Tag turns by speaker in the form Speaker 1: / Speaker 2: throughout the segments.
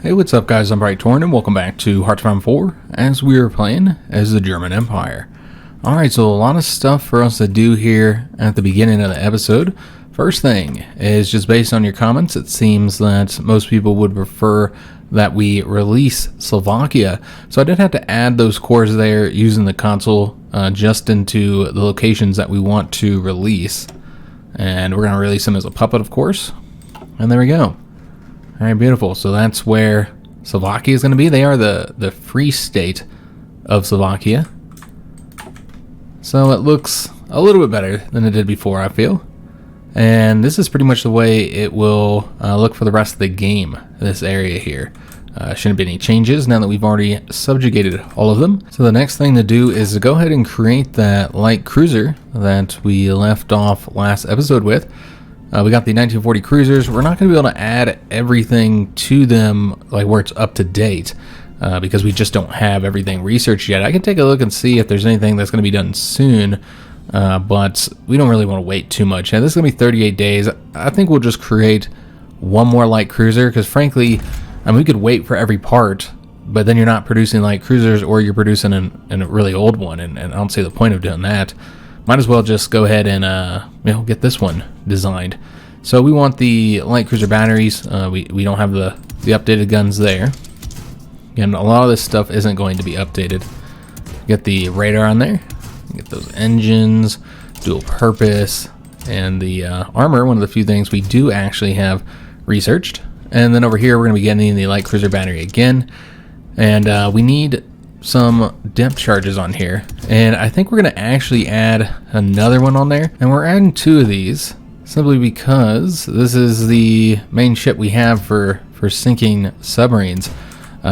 Speaker 1: Hey, what's up guys, I'm Praetorian and welcome back to HOI IV as we are playing as the German Empire. Alright, so a lot of stuff for us to do here at the beginning of the episode. First thing is just based on your comments, it seems that most people would prefer that we release Slovakia. So I did have to add those cores there using the console just into the locations that we want to release. And we're going to release them as a puppet, of course. And there we go. Alright, beautiful. So that's where Slovakia is going to be. They are the free state of Slovakia. So it looks a little bit better than it did before, I feel. And this is pretty much the way it will look for the rest of the game, this area here. Shouldn't be any changes now that we've already subjugated all of them. So the next thing to do is to go ahead and create that light cruiser that we left off last episode with. We got the 1940 cruisers. We're not going to be able to add everything to them like where it's up to date because we just don't have everything researched yet. I can take a look and see if there's anything that's going to be done soon, but we don't really want to wait too much. And this is going to be 38 days. I think we'll just create one more light cruiser because frankly, I mean, we could wait for every part, but then you're not producing light cruisers or you're producing a really old one, and I don't see the point of doing that. Might as well just go ahead and get this one designed. So we want the light cruiser batteries. We don't have the updated guns there. Again, a lot of this stuff isn't going to be updated. Get the radar on there. Get those engines, dual purpose, and the armor. One of the few things we do actually have researched. And then over here we're going to be getting the light cruiser battery again. And we need some depth charges on here, and I think we're going to actually add another one on there, and we're adding two of these simply because this is the main ship we have for sinking submarines,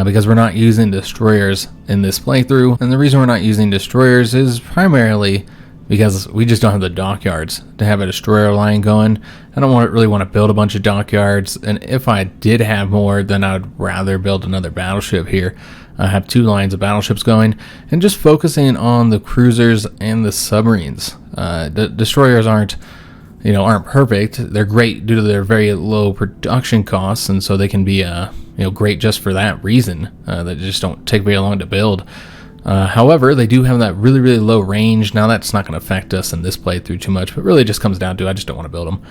Speaker 1: because we're not using destroyers in this playthrough. And the reason we're not using destroyers is primarily because we just don't have the dockyards to have a destroyer line going. I don't really want to build a bunch of dockyards, and if I did have more, then I would rather build another battleship here. I have two lines of battleships going, and just focusing on the cruisers and the submarines. The destroyers aren't perfect. They're great due to their very low production costs, and so they can be great just for that reason. They just don't take very long to build. However, they do have that really, really low range. Now that's not going to affect us in this playthrough too much, but really it just comes down to I just don't want to build them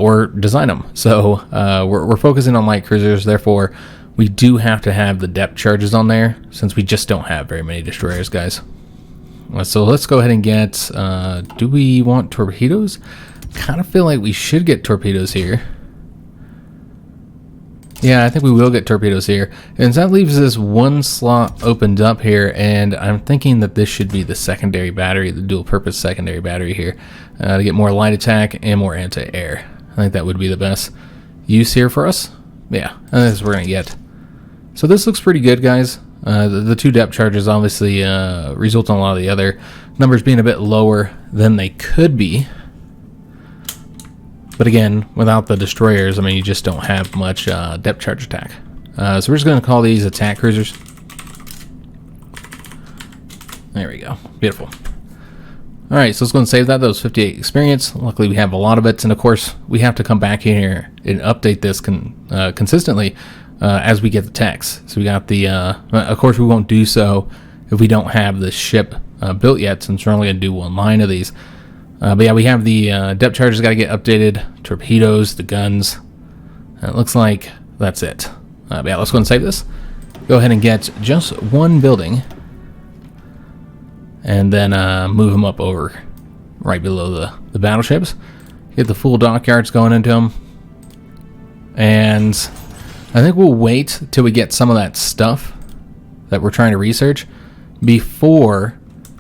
Speaker 1: or design them. So we're focusing on light cruisers. Therefore, we do have to have the depth charges on there since we just don't have very many destroyers, guys. So let's go ahead and get, do we want torpedoes? Kind of feel like we should get torpedoes here. Yeah, I think we will get torpedoes here. And that leaves this one slot opened up here, and I'm thinking that this should be the secondary battery, the dual purpose secondary battery here, to get more light attack and more anti-air. I think that would be the best use here for us. Yeah, I think that's what we're going to get. So this looks pretty good, guys. The two depth charges obviously result in a lot of the other numbers being a bit lower than they could be. But again, without the destroyers, I mean, you just don't have much depth charge attack. So we're just going to call these attack cruisers. There we go. Beautiful. All right, so let's go and save that. That was 58 experience. Luckily, we have a lot of it. And of course, we have to come back in here and update this consistently as we get the techs. So we got the, of course, we won't do so if we don't have the ship built yet, since we're only going to do one line of these. But yeah, we have the depth charges got to get updated, torpedoes, the guns. It looks like that's it. But yeah, let's go and save this. Go ahead and get just one building, and then move them up over right below the battleships. Get the full dockyards going into them. And I think we'll wait till we get some of that stuff that we're trying to research before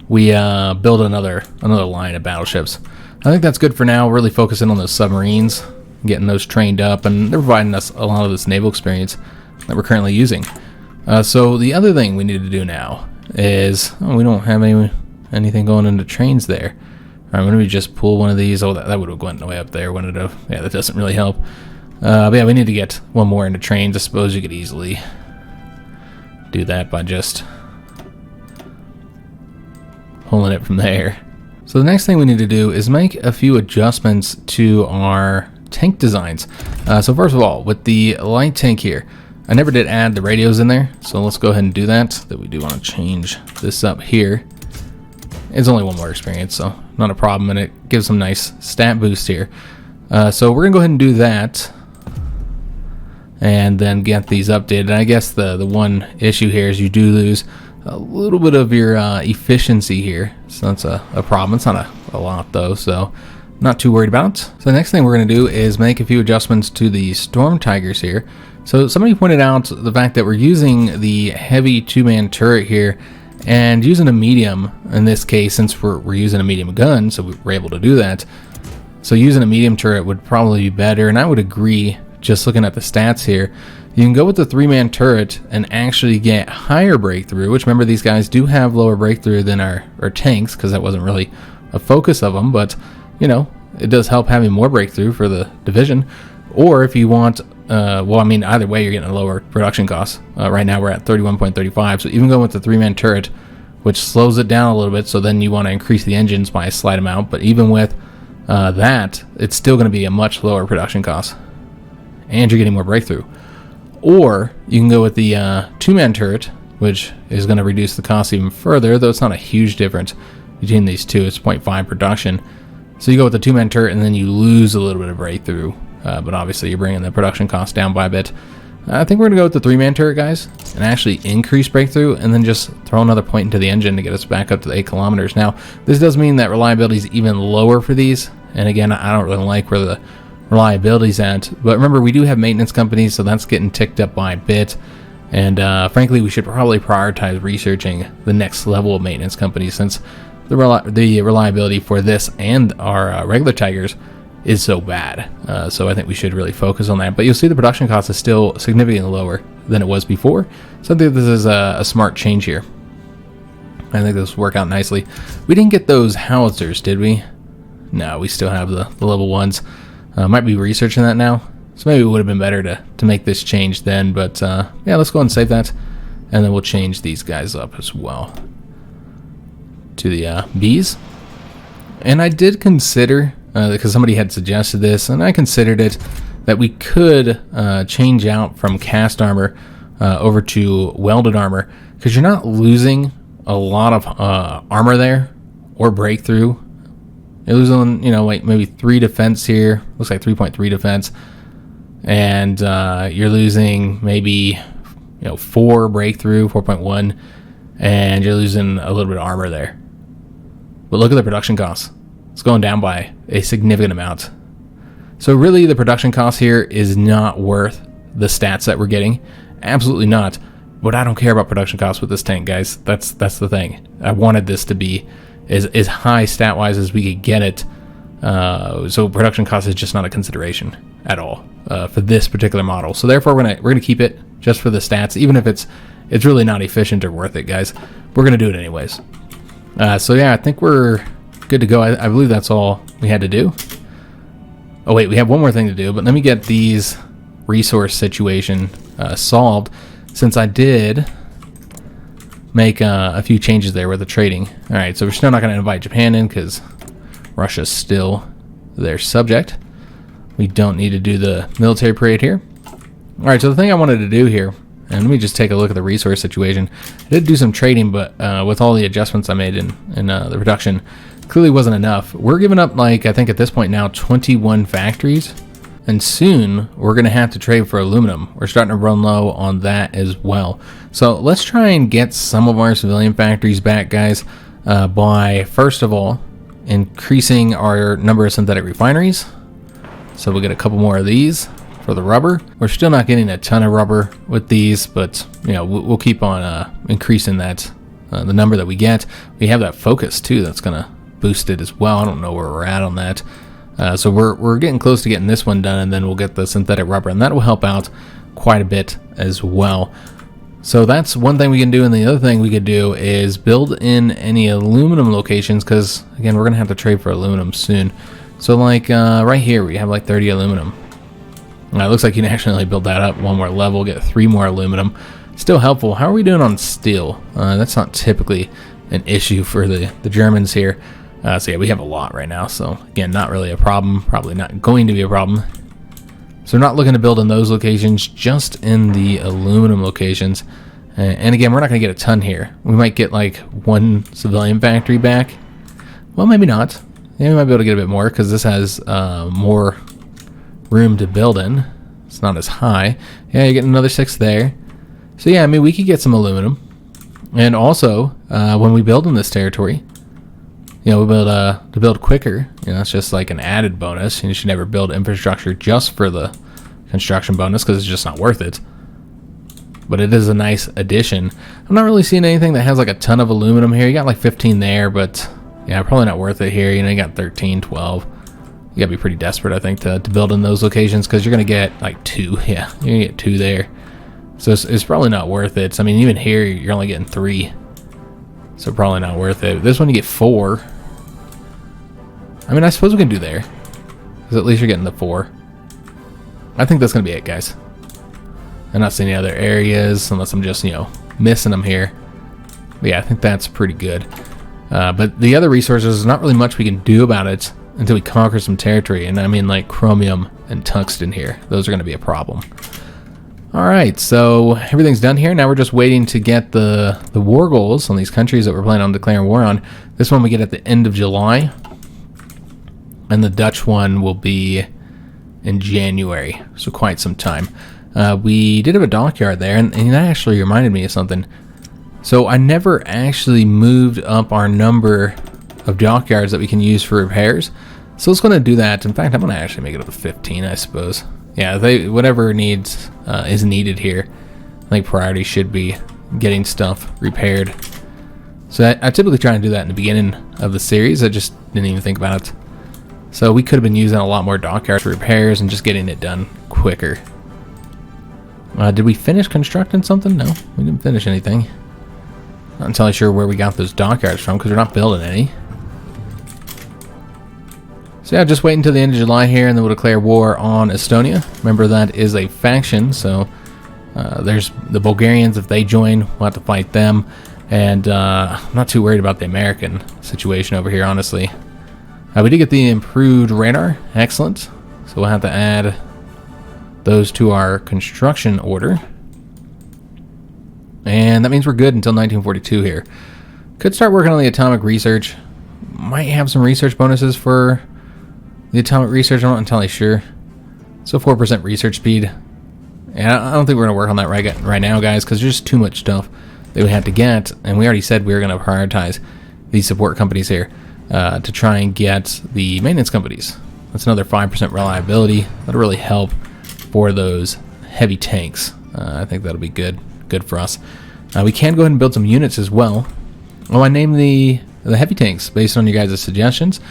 Speaker 1: we build another line of battleships. I think that's good for now. We're really focusing on those submarines, getting those trained up, and they're providing us a lot of this naval experience that we're currently using. So the other thing we need to do now is, we don't have anything going into trains there. All right, why don't we just pull one of these? Oh, that would have gone way up there, wouldn't it have? Yeah, that doesn't really help. But yeah, we need to get one more into trains. I suppose you could easily do that by just pulling it from there. So the next thing we need to do is make a few adjustments to our tank designs. So first of all, with the light tank here, I never did add the radios in there, so let's go ahead and do that. We do want to change this up here. It's only one more experience, so not a problem, and it gives some nice stat boost here. So we're gonna go ahead and do that, and then get these updated. And I guess the one issue here is you do lose a little bit of your efficiency here, so that's a problem. It's not a lot though, so not too worried about. So the next thing we're going to do is make a few adjustments to the Storm Tigers here. So somebody pointed out the fact that we're using the heavy 2-man turret here and using a medium in this case, since we're using a medium gun, so we're able to do that. So using a medium turret would probably be better, and I would agree. Just looking at the stats here, you can go with the 3-man turret and actually get higher breakthrough, which, remember, these guys do have lower breakthrough than our tanks, because that wasn't really a focus of them, but you know, it does help having more breakthrough for the division. Or if you want, well, I mean, either way, you're getting a lower production cost. Right now we're at 31.35, so even going with the 3-man turret, which slows it down a little bit, so then you want to increase the engines by a slight amount, but even with that, it's still going to be a much lower production cost, and you're getting more breakthrough. Or you can go with the 2-man turret, which is going to reduce the cost even further, though it's not a huge difference between these two. It's 0.5 production. So you go with the 2-man turret, and then you lose a little bit of breakthrough, but obviously you're bringing the production cost down by a bit. I think we're going to go with the 3-man turret, guys, and actually increase breakthrough, and then just throw another point into the engine to get us back up to the 8 kilometers. Now, this does mean that reliability is even lower for these, and again, I don't really like where the reliability's at, but remember, we do have maintenance companies, so that's getting ticked up by a bit, and frankly, we should probably prioritize researching the next level of maintenance companies, since the reliability for this and our regular Tigers is so bad. So I think we should really focus on that. But you'll see the production cost is still significantly lower than it was before. So I think this is a smart change here. I think this will work out nicely. We didn't get those howitzers, did we? No, we still have the level 1s. Might be researching that now. So maybe it would have been better to make this change then. But yeah, let's go ahead and save that. And then we'll change these guys up as well to the Bs. And I did consider, because somebody had suggested this, and I considered it, that we could change out from cast armor over to welded armor, because you're not losing a lot of armor there or breakthrough. You're losing, you know, like maybe 3 defense here. Looks like 3.3 defense, and you're losing maybe 4 breakthrough, 4.1, and you're losing a little bit of armor there. But look at the production costs. It's going down by a significant amount. So really, the production cost here is not worth the stats that we're getting. Absolutely not. But I don't care about production costs with this tank, guys. That's the thing. I wanted this to be as high stat-wise as we could get it. So production cost is just not a consideration at all for this particular model. So therefore, we're gonna keep it just for the stats, even if it's really not efficient or worth it, guys. We're gonna do it anyways. So yeah, I think we're good to go. I believe that's all we had to do. Oh wait, we have one more thing to do, but let me get these resource situation solved, since I did make a few changes there with the trading. All right, so we're still not going to invite Japan in because Russia's still their subject. We don't need to do the military parade here. All right, so the thing I wanted to do here, and let me just take a look at the resource situation. I did do some trading, but with all the adjustments I made in the production, clearly wasn't enough. We're giving up, like, I think at this point now, 21 factories. And soon, we're going to have to trade for aluminum. We're starting to run low on that as well. So let's try and get some of our civilian factories back, guys, by, first of all, increasing our number of synthetic refineries. So we'll get a couple more of these for the rubber. We're still not getting a ton of rubber with these, but we'll keep on increasing that, the number that we get. We have that focus too that's going to boost it as well. I don't know where we're at on that. So we're getting close to getting this one done, and then we'll get the synthetic rubber, and that will help out quite a bit as well. So that's one thing we can do, and the other thing we could do is build in any aluminum locations, because again, we're gonna have to trade for aluminum soon. So like right here, we have like 30 aluminum. It looks like you can actually build that up one more level, get 3 more aluminum. Still helpful. How are we doing on steel? That's not typically an issue for the Germans here. So yeah, we have a lot right now. So again, not really a problem. Probably not going to be a problem. So we're not looking to build in those locations, just in the aluminum locations. And again, we're not going to get a ton here. We might get like one civilian factory back. Well, maybe not. Yeah, we might be able to get a bit more because this has more room to build in. It's not as high. Yeah, you're getting another 6 there. So yeah, I mean, we could get some aluminum. And also, when we build in this territory, you know, we build to build quicker. You know, it's just like an added bonus. You should never build infrastructure just for the construction bonus because it's just not worth it. But it is a nice addition. I'm not really seeing anything that has like a ton of aluminum here. You got like 15 there, but yeah, probably not worth it here. You know, you got 13, 12. You gotta be pretty desperate, I think, to build in those locations because you're gonna get like 2. Yeah, you're gonna get 2 there. So it's probably not worth it. So, I mean, even here, you're only getting 3. So probably not worth it. This one you get 4. I mean, I suppose we can do there. Because at least you're getting the 4. I think that's gonna be it, guys. I'm not seeing any other areas unless I'm just, you know, missing them here. But yeah, I think that's pretty good. But the other resources, there's not really much we can do about it until we conquer some territory. And I mean, like chromium and tungsten here. Those are going to be a problem. Alright, so everything's done here. Now we're just waiting to get the war goals on these countries that we're planning on declaring war on. This one we get at the end of July. And the Dutch one will be in January. So quite some time. We did have a dockyard there, and that actually reminded me of something. So I never actually moved up our number of dockyards that we can use for repairs. So it's going to do that. In fact, I'm going to actually make it up to 15, I suppose. Yeah, whatever needs is needed here. I think priority should be getting stuff repaired. So I typically try and do that in the beginning of the series. I just didn't even think about it. So we could have been using a lot more dockyards for repairs and just getting it done quicker. Did we finish constructing something? No, we didn't finish anything. Not entirely sure where we got those dockyards from because we're not building any. So yeah, just wait until the end of July here and then we'll declare war on Estonia. Remember, that is a faction, so there's the Bulgarians. If they join, we'll have to fight them. And I'm not too worried about the American situation over here, honestly. We did get the improved radar. Excellent. So we'll have to add those to our construction order. And that means we're good until 1942 here. Could start working on the atomic research. Might have some research bonuses for the atomic research. I'm not entirely sure. So 4% research speed. And I don't think we're going to work on that right now, guys, because there's just too much stuff that we had to get. And we already said we were going to prioritize these support companies here to try and get the maintenance companies. That's another 5% reliability. That'll really help for those heavy tanks. I think that'll be good for us. We can go ahead and build some units as well. Oh, I named the heavy tanks based on you guys' suggestions.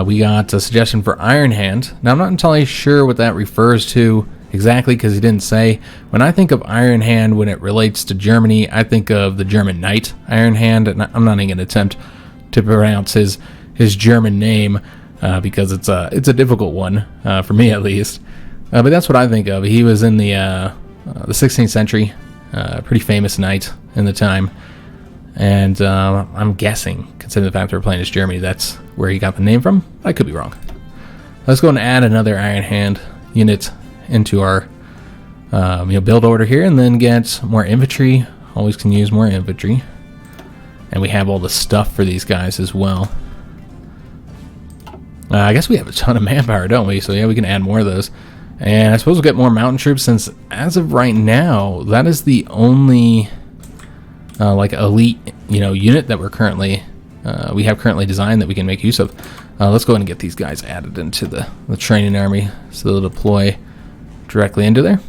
Speaker 1: We got a suggestion for Iron Hand. Now I'm not entirely sure what that refers to exactly because he didn't say. When I think of Iron Hand when it relates to Germany, I think of the German knight Iron Hand, and I'm not even going to attempt to pronounce his German name because it's a difficult one for me at least. But that's what I think of. He was in the 16th century, pretty famous knight in the time, and I'm guessing, considering the fact that we're playing as Germany, that's where he got the name from. I could be wrong. Let's go and add another Iron Hand unit into our build order here, and then get more infantry. Always can use more infantry, and we have all the stuff for these guys as well. I guess we have a ton of manpower, don't we? So yeah, we can add more of those. And I suppose we'll get more mountain troops, since as of right now, that is the only like elite unit that we have currently designed that we can make use of. Let's go ahead and get these guys added into the training army so they'll deploy directly into there.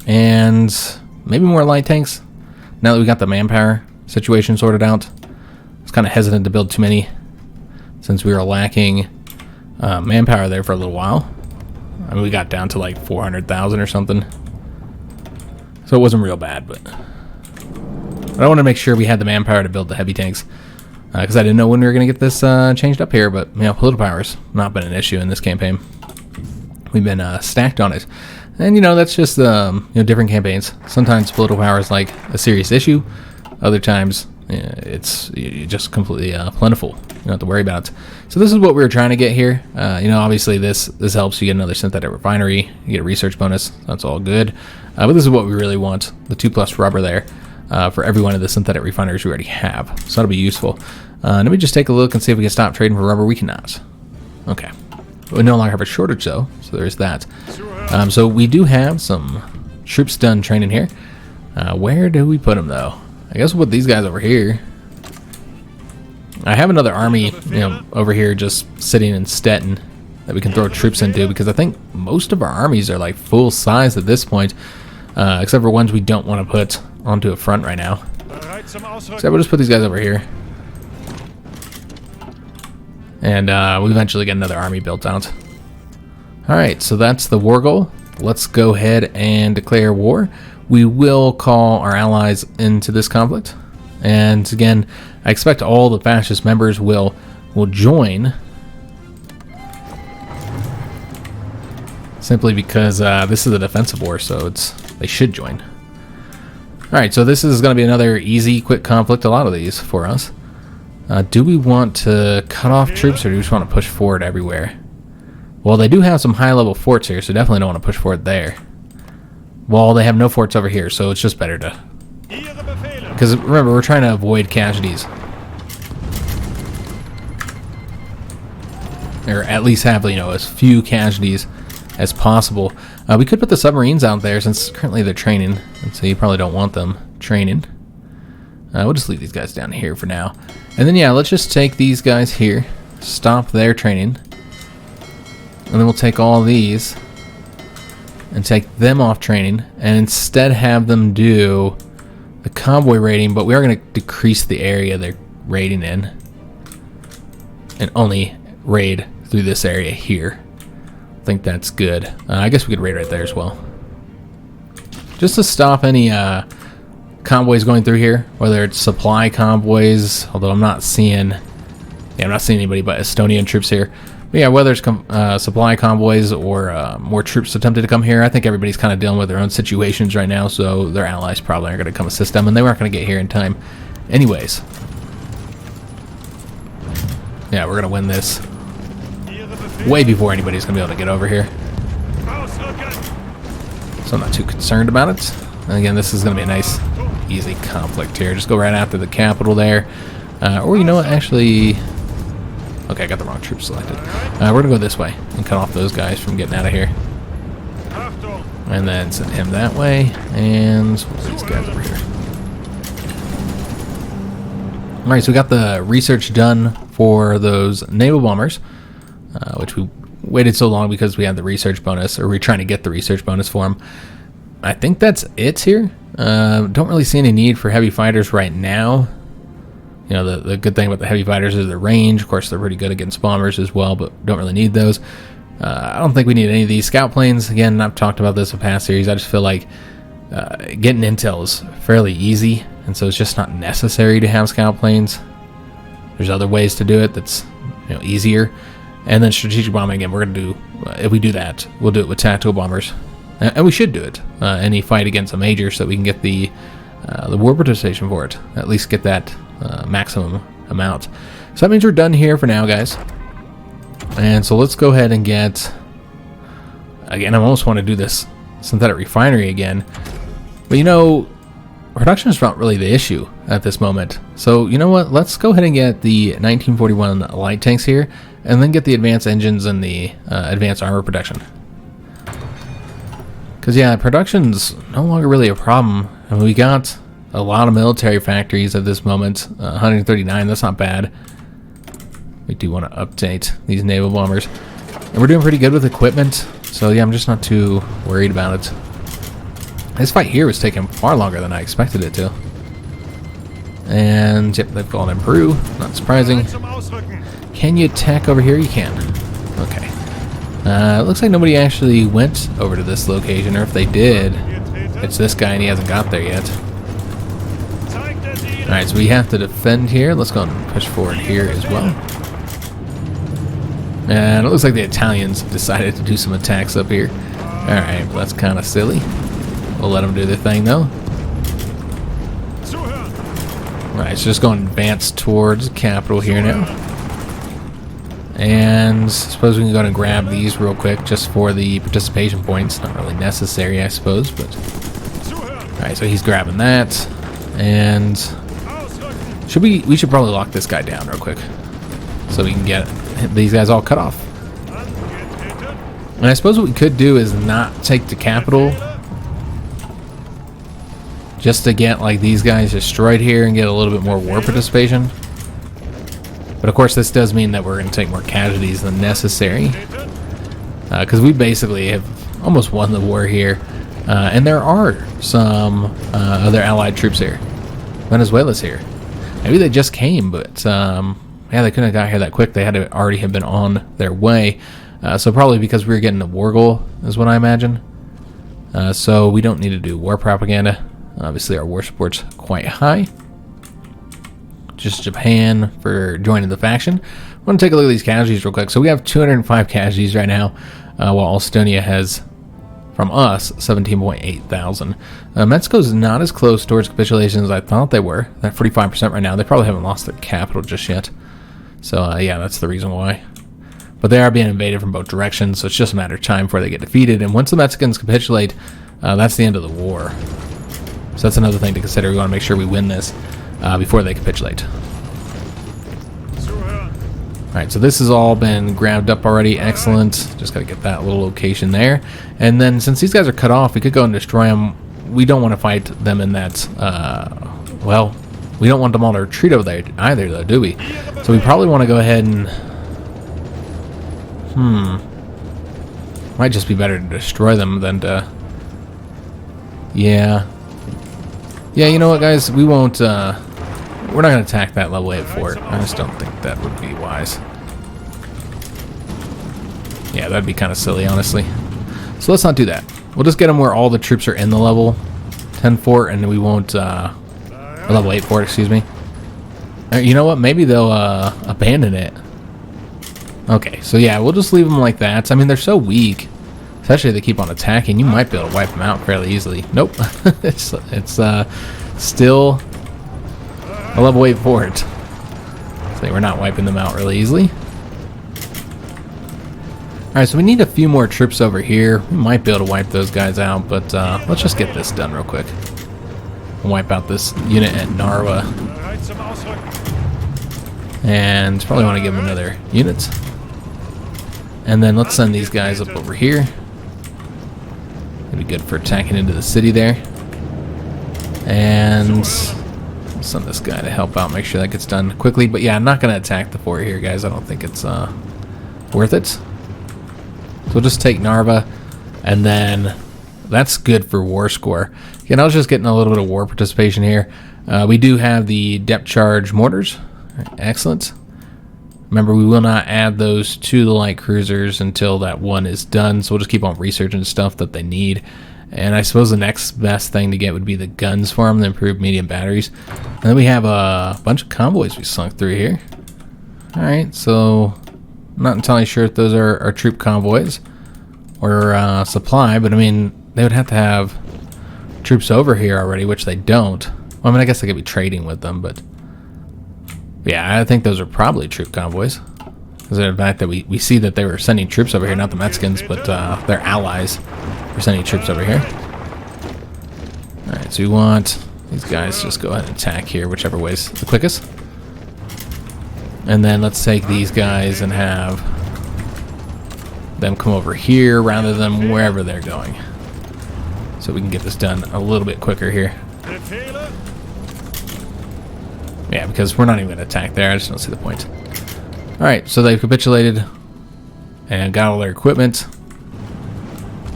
Speaker 1: And maybe more light tanks now that we got the manpower situation sorted out. I was kind of hesitant to build too many since we were lacking manpower there for a little while. I mean, we got down to like 400,000 or something, so it wasn't real bad. But I want to make sure we had the manpower to build the heavy tanks because I didn't know when we were going to get this changed up here. But political power's not been an issue in this campaign. We've been stacked on it, and that's just different campaigns. Sometimes political power is like a serious issue. Other times it's just completely plentiful. You don't have to worry about it. So this is what we were trying to get here. You know, obviously this helps you get another synthetic refinery. You get a research bonus. That's all good. But this is what we really want, the 2+ rubber there for every one of the synthetic refineries we already have. So that'll be useful. Let me just take a look and see if we can stop trading for rubber. We cannot. Okay. We no longer have a shortage though, so there's that. So we do have some troops done training here. Where do we put them though? I guess we'll put these guys over here. I have another army, you know, over here just sitting in Stettin that we can throw troops into, because I think most of our armies are like full size at this point, except for ones we don't want to put onto a front right now. So we'll just put these guys over here. And we'll eventually get another army built out. Alright, so that's the war goal. Let's go ahead and declare war. We will call our allies into this conflict. And again, I expect all the fascist members will join. Simply because this is a defensive war, so they should join. Alright, so this is going to be another easy, quick conflict, a lot of these for us. Do we want to cut off troops, or do we just want to push forward everywhere? Well, they do have some high-level forts here, so definitely don't want to push forward there. Well, they have no forts over here, so it's just better to... Because remember, we're trying to avoid casualties. Or at least have, you know, as few casualties as possible. We could put the submarines out there, since currently they're training, and so you probably don't want them training. We'll just leave these guys down here for now. And then, yeah, let's just take these guys here, stop their training, and then we'll take all these and take them off training, and instead have them do the convoy raiding, but we are going to decrease the area they're raiding in and only raid through this area here. I think that's good. I guess we could raid right there as well. Just to stop any convoys going through here, whether it's supply convoys, although I'm not seeing anybody but Estonian troops here. But yeah, whether it's supply convoys or more troops attempted to come here, I think everybody's kind of dealing with their own situations right now, so their allies probably aren't going to come assist them, and they weren't going to get here in time anyways. Yeah, we're going to win this way before anybody's going to be able to get over here. So I'm not too concerned about it. And again, this is going to be a nice, easy conflict here. Just go right after the capital there. Or you know what, actually... Okay, I got the wrong troop selected. We're going to go this way and cut off those guys from getting out of here. And then send him that way. And we'll put these guys over here. Alright, so we got the research done for those Naval Bombers, which we waited so long because we had the research bonus, or we're trying to get the research bonus for them. I think that's it here. Don't really see any need for heavy fighters right now. You know, the good thing about the heavy fighters is their range. Of course, they're pretty good against bombers as well, but don't really need those. I don't think we need any of these scout planes. Again, I've talked about this in past series. I just feel like getting intel is fairly easy, and so it's just not necessary to have scout planes. There's other ways to do it that's, you know, easier. And then strategic bombing, again, we're going to do, if we do that, we'll do it with tactical bombers. And we should do it. Any fight against a major, so that we can get the war participation for it. At least get that maximum amount. So that means we're done here for now, guys. And so let's go ahead and get... Again, I almost want to do this synthetic refinery again. But you know, production is not really the issue at this moment. So you know what? Let's go ahead and get the 1941 light tanks here, and then get the advanced engines and the advanced armor production. Because yeah, production's no longer really a problem. I mean, we got a lot of military factories at this moment. 139, that's not bad. We do want to update these naval bombers. And we're doing pretty good with equipment. So yeah, I'm just not too worried about it. This fight here was taking far longer than I expected it to. And yep, they've gone in Peru. Not surprising. Can you attack over here? You can. Okay. It looks like nobody actually went over to this location, or if they did, it's this guy and he hasn't got there yet. Alright, so we have to defend here. Let's go and push forward here as well. And it looks like the Italians decided to do some attacks up here. Alright, well, that's kind of silly. We'll let them do their thing though. Alright, so just going to advance towards the capital here now. And I suppose we can go and grab these real quick just for the participation points. Not really necessary, I suppose, but... Alright, so he's grabbing that. And... We should probably lock this guy down real quick. So we can get these guys all cut off. And I suppose what we could do is not take the capital. Just to get like these guys destroyed here and get a little bit more war participation. But of course this does mean that we're going to take more casualties than necessary. Because we basically have almost won the war here. And there are some other allied troops here. Venezuela's here. Maybe they just came, but yeah, they couldn't have got here that quick. They had to already have been on their way. So probably because we were getting a war goal is what I imagine. So we don't need to do war propaganda. Obviously our war support's quite high. Just Japan for joining the faction. I want to take a look at these casualties real quick. So we have 205 casualties right now, while Estonia has, from us, 17.8 thousand. Mexico's not as close towards capitulation as I thought they were. They're 45% right now. They probably haven't lost their capital just yet. So yeah, that's the reason why. But they are being invaded from both directions, so it's just a matter of time before they get defeated. And once the Mexicans capitulate, that's the end of the war. So that's another thing to consider. We want to make sure we win this before they capitulate. Alright, so this has all been grabbed up already. Excellent. Just got to get that little location there. And then since these guys are cut off, we could go and destroy them. We don't want to fight them in that, well, we don't want them all to retreat over there either, though, do we? So we probably want to go ahead and... Might just be better to destroy them than to... Yeah. Yeah, you know what, guys? We won't, we're not going to attack that level 8 fort. I just don't think that would be wise. Yeah, that'd be kind of silly, honestly. So let's not do that. We'll just get them where all the troops are in the level 10 fort, and we won't, level 8 fort, excuse me. You know what? Maybe they'll, abandon it. Okay, so yeah, we'll just leave them like that. I mean, they're so weak. Especially if they keep on attacking, you might be able to wipe them out fairly easily. Nope. it's still a level 8 fort. So we're not wiping them out really easily. Alright, so we need a few more troops over here. We might be able to wipe those guys out, but let's just get this done real quick. We'll wipe out this unit at Narva. And probably want to give them another unit. And then let's send these guys up over here. It'd be good for attacking into the city there. And we'll send this guy to help out, make sure that gets done quickly. But yeah, I'm not going to attack the fort here, guys. I don't think it's worth it. So we'll just take Narva, and then that's good for war score. Again, I was just getting a little bit of war participation here. We do have the depth charge mortars. Excellent. Remember, we will not add those to the light cruisers until that one is done, so we'll just keep on researching stuff that they need. And I suppose the next best thing to get would be the guns for them, the improved medium batteries. And then we have a bunch of convoys we slunk through here. Alright, so I'm not entirely sure if those are troop convoys or supply, but I mean, they would have to have troops over here already, which they don't. Well, I mean, I guess they could be trading with them, but yeah, I think those are probably troop convoys. Because of the fact that we see that they were sending troops over here, not the Mexicans, but their allies were sending troops over here. Alright, so we want these guys to just go ahead and attack here, whichever way's the quickest. And then let's take these guys and have them come over here rather than wherever they're going. So we can get this done a little bit quicker here. Yeah, because we're not even going to attack there. I just don't see the point. Alright, so they've capitulated and got all their equipment.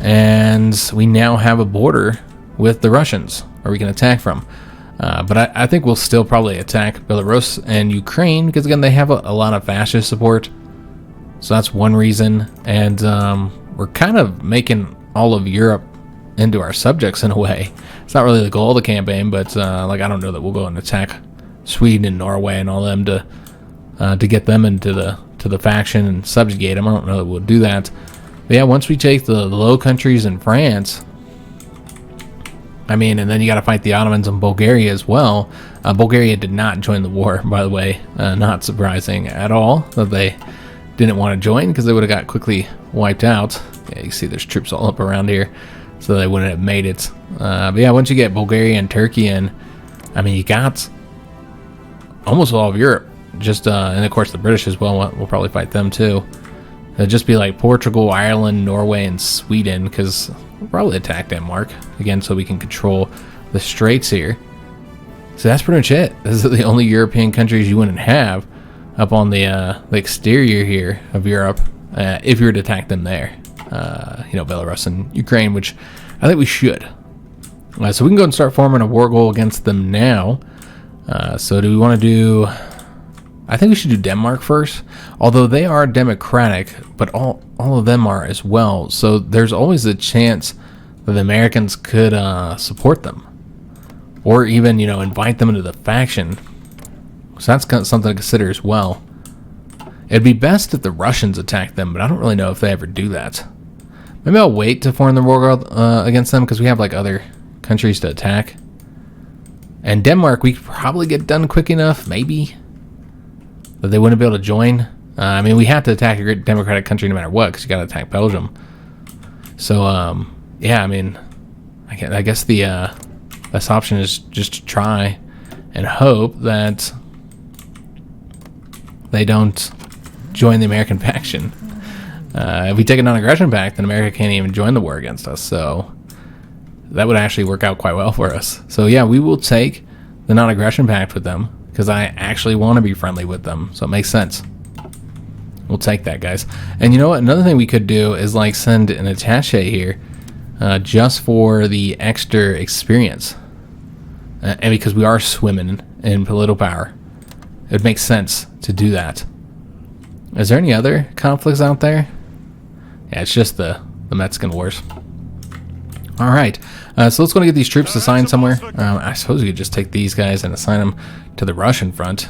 Speaker 1: And we now have a border with the Russians, where we can attack from. But I think we'll still probably attack Belarus and Ukraine, because again, they have a lot of fascist support. So that's one reason. And we're kind of making all of Europe into our subjects in a way. It's not really the goal of the campaign, but like, I don't know that we'll go and attack Sweden and Norway and all them to get them into the faction and subjugate them. I don't know that we'll do that. But yeah, once we take the Low Countries and France, I mean, and then you got to fight the Ottomans in Bulgaria as well. Bulgaria did not join the war, by the way. Not surprising at all that they didn't want to join, because they would have got quickly wiped out. Yeah, you can see there's troops all up around here, so they wouldn't have made it. But yeah, once you get Bulgaria and Turkey in, I mean, you got almost all of Europe. Just and of course the British as well. We'll probably fight them too. It'll just be like Portugal, Ireland, Norway, and Sweden, because we'll probably attack Denmark again, so we can control the straits here. So that's pretty much it. This is the only European countries you wouldn't have up on the exterior here of Europe, if you were to attack them there. You know, Belarus and Ukraine, which I think we should. So we can go and start forming a war goal against them now. So do we want to do... I think we should do Denmark first, although they are democratic, but all of them are as well. So there's always a chance that the Americans could support them, or even, you know, invite them into the faction. So that's something to consider as well. It'd be best if the Russians attack them, but I don't really know if they ever do that. Maybe I'll wait to form the war goal against them, because we have like other countries to attack. And Denmark, we could probably get done quick enough, maybe, that they wouldn't be able to join. I mean, we have to attack a great democratic country no matter what, because you got to attack Belgium. So, yeah, I mean, I guess the best option is just to try and hope that they don't join the American faction. If we take a non-aggression pact, then America can't even join the war against us. So that would actually work out quite well for us. So yeah, we will take the non-aggression pact with them, because I actually want to be friendly with them, so it makes sense. We'll take that, guys. And you know what? Another thing we could do is like send an attaché here, just for the extra experience, and because we are swimming in political power, it would make sense to do that. Is there any other conflicts out there? Yeah, it's just the Mexican Wars. All right, so let's go and get these troops assigned somewhere. I suppose we could just take these guys and assign them to the Russian front.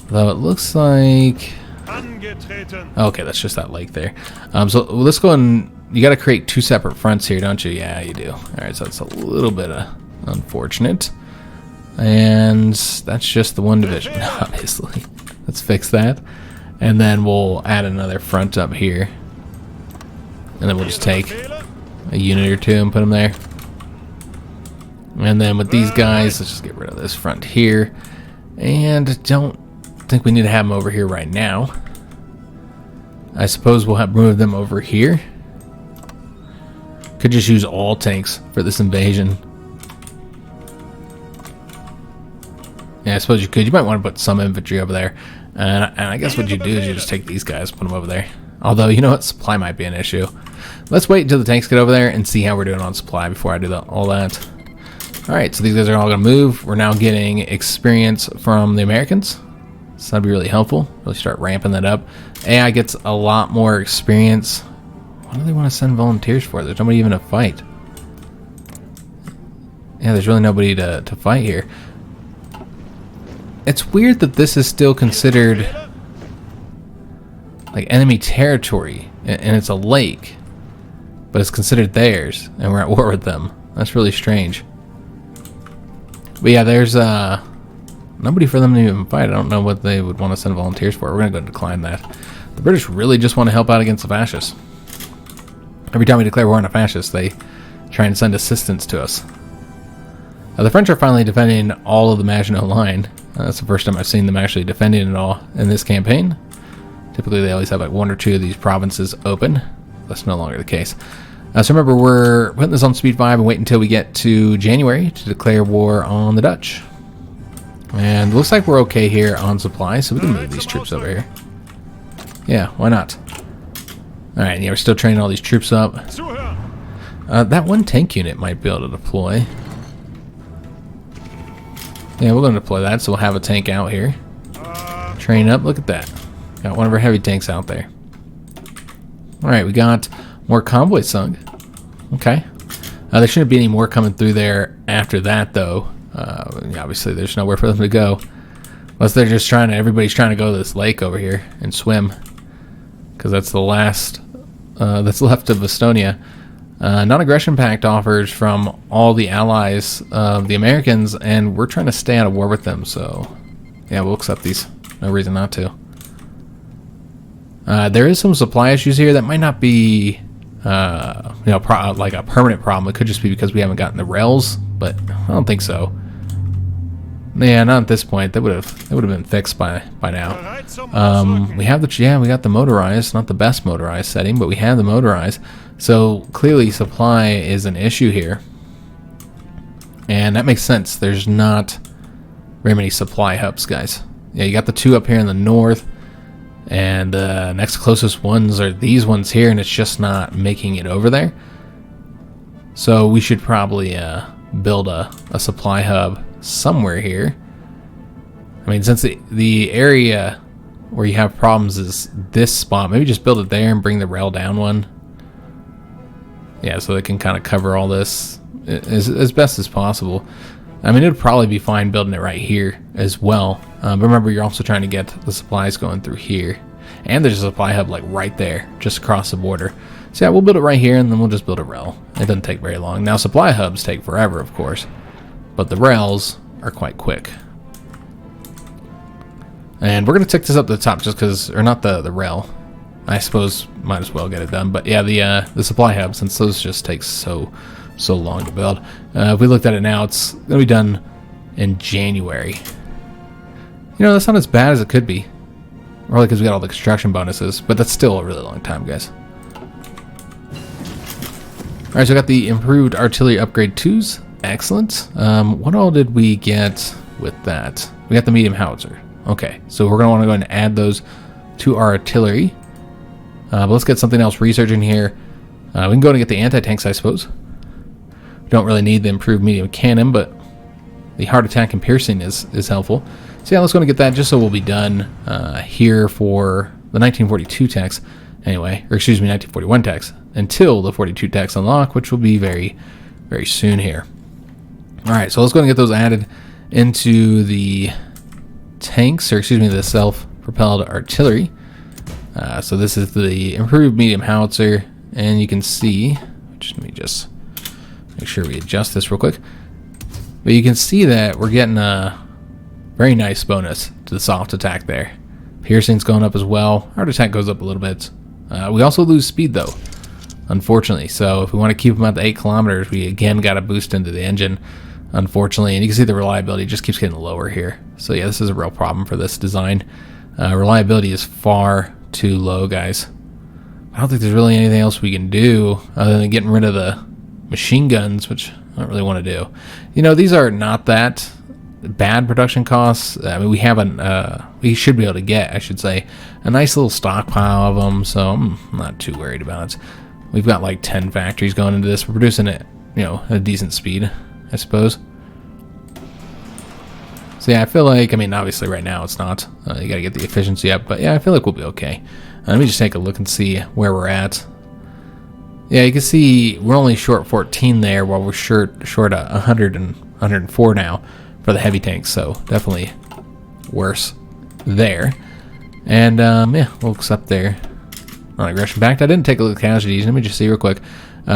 Speaker 1: Though it looks like... Okay, that's just that lake there. So let's go and... You got to create two separate fronts here, don't you? Yeah, you do. All right, so that's a little bit unfortunate. And that's just the one division, obviously. Let's fix that. And then we'll add another front up here. And then we'll just take a unit or two and put them there. And then with these guys, let's just get rid of this front here. And don't think we need to have them over here right now. I suppose we'll have move them over here. Could just use all tanks for this invasion. Yeah, I suppose you could. You might want to put some infantry over there. And I guess what you do is you just take these guys, put them over there. Although, you know what? Supply might be an issue. Let's wait until the tanks get over there and see how we're doing on supply before I do all that. Alright, so these guys are all going to move. We're now getting experience from the Americans. So that'd be really helpful. Really start ramping that up. AI gets a lot more experience. What do they want to send volunteers for? There's nobody even to fight. Yeah, there's really nobody to fight here. It's weird that this is still considered like enemy territory, and it's a lake, but it's considered theirs, and we're at war with them. That's really strange. But yeah, there's nobody for them to even fight. I don't know what they would want to send volunteers for. We're gonna go and decline that. The British really just want to help out against the fascists. Every time we declare war on a fascist, they try and send assistance to us. The French are finally defending all of the Maginot Line. That's the first time I've seen them actually defending it all in this campaign. Typically they always have like one or two of these provinces open. That's no longer the case. So remember, we're putting this on speed 5 and wait until we get to January to declare war on the Dutch. And it looks like we're okay here on supply, so we can move these troops over here. Yeah, why not? Alright, yeah, we're still training all these troops up. That one tank unit might be able to deploy. Yeah, we're going to deploy that, so we'll have a tank out here. Train up, look at that. Got one of our heavy tanks out there. Alright, we got more convoys sunk. Okay. There shouldn't be any more coming through there after that, though. Obviously, there's nowhere for them to go. Unless they're just trying to, everybody's trying to go to this lake over here and swim. Because that's the last that's left of Estonia. Non-aggression pact offers from all the allies of the Americans, and we're trying to stay out of war with them, so yeah, we'll accept these. No reason not to. There is some supply issues here that might not be, like a permanent problem. It could just be because we haven't gotten the rails, but I don't think so. Yeah, not at this point. That would have been fixed by now. We have we got the motorized, not the best motorized setting, but we have the motorized. So clearly supply is an issue here. And that makes sense. There's not very many supply hubs, guys. Yeah, you got the 2 up here in the north, and next closest ones are these ones here, and it's just not making it over there. So we should probably build a supply hub somewhere here. I mean, since the area where you have problems is this spot, maybe just build it there and bring the rail down one. Yeah, so they can kind of cover all this as best as possible. I mean, it would probably be fine building it right here as well. But remember, you're also trying to get the supplies going through here. And there's a supply hub like right there, just across the border. So yeah, we'll build it right here, and then we'll just build a rail. It doesn't take very long. Now, supply hubs take forever, of course. But the rails are quite quick. And we're going to tick this up to the top just because, or not the rail. I suppose might as well get it done. But yeah, the supply hub, since those just take so long to build. If we looked at it now, it's going to be done in January. You know, that's not as bad as it could be. Probably because we got all the construction bonuses, but that's still a really long time, guys. Alright, so we got the improved artillery upgrade 2s. Excellent. What all did we get with that? We got the medium howitzer. Okay, so we're going to want to go ahead and add those to our artillery. But let's get something else researching here. We can go and get the anti-tanks, I suppose. We don't really need the improved medium cannon, but the hard attack and piercing is helpful. So yeah, let's go and get that just so we'll be done here for the 1942 techs. Anyway, or excuse me, 1941 techs. Until the 42 techs unlock, which will be very, very soon here. Alright, so let's go and get those added into the tanks, or excuse me, the self-propelled artillery. So this is the improved medium howitzer, and you can see, let me just make sure we adjust this real quick. But you can see that we're getting a very nice bonus to the soft attack there. Piercing's going up as well. Hard attack goes up a little bit. We also lose speed though, unfortunately. So if we want to keep them at the 8 kilometers, we again got to boost into the engine, unfortunately. And you can see the reliability just keeps getting lower here. So yeah, this is a real problem for this design. Reliability is far too low, guys. I don't think there's really anything else we can do other than getting rid of the machine guns, which I don't really want to do. You know, these are not that bad production costs. I mean, we should be able to get, I should say, a nice little stockpile of them, so I'm not too worried about it. We've got like 10 factories going into this. We're producing it, you know, at a decent speed, I suppose. So yeah, I feel like, I mean, obviously right now it's not. You gotta get the efficiency up, but yeah, I feel like we'll be okay. Let me just take a look and see where we're at. Yeah, you can see we're only short 14 there, while we're short 100 and 104 now for the heavy tanks, so definitely worse there. And yeah, we'll accept there. On aggression pact, I didn't take a look at casualties. Let me just see real quick.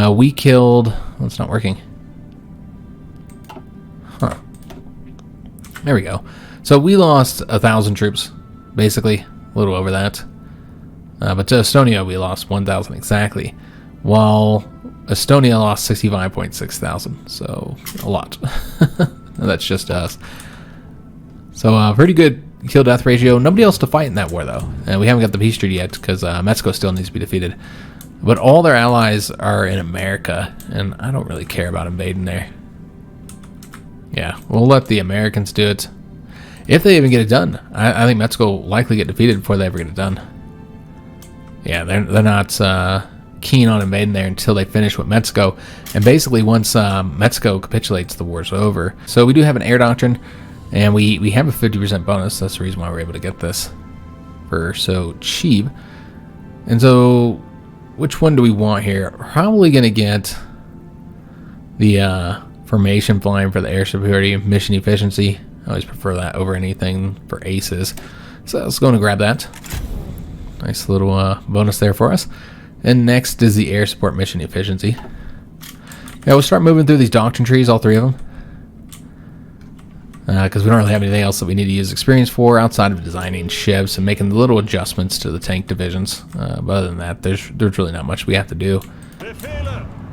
Speaker 1: We killed. Oh, it's not working. Huh. There we go. So we lost 1,000 troops, basically, a little over that. But to Estonia, we lost 1,000 exactly, while Estonia lost 65.6 thousand. So a lot. That's just us. So pretty good kill-death ratio. Nobody else to fight in that war, though. And we haven't got the peace treaty yet, because Mexico still needs to be defeated. But all their allies are in America, and I don't really care about invading there. Yeah, we'll let the Americans do it. If they even get it done. I think Mexico will likely get defeated before they ever get it done. Yeah, they're not keen on invading there until they finish with Mexico. And basically, once Mexico capitulates, the war's over. So we do have an air doctrine, and we have a 50% bonus. That's the reason why we're able to get this for so cheap. And so, which one do we want here? Probably going to get the formation flying for the air superiority, mission efficiency. I always prefer that over anything for aces. So let's go and grab that. Nice little bonus there for us. And next is the air support mission efficiency. Yeah, we'll start moving through these doctrine trees, all three of them. Because we don't really have anything else that we need to use experience for outside of designing ships and making the little adjustments to the tank divisions. But other than that, there's really not much we have to do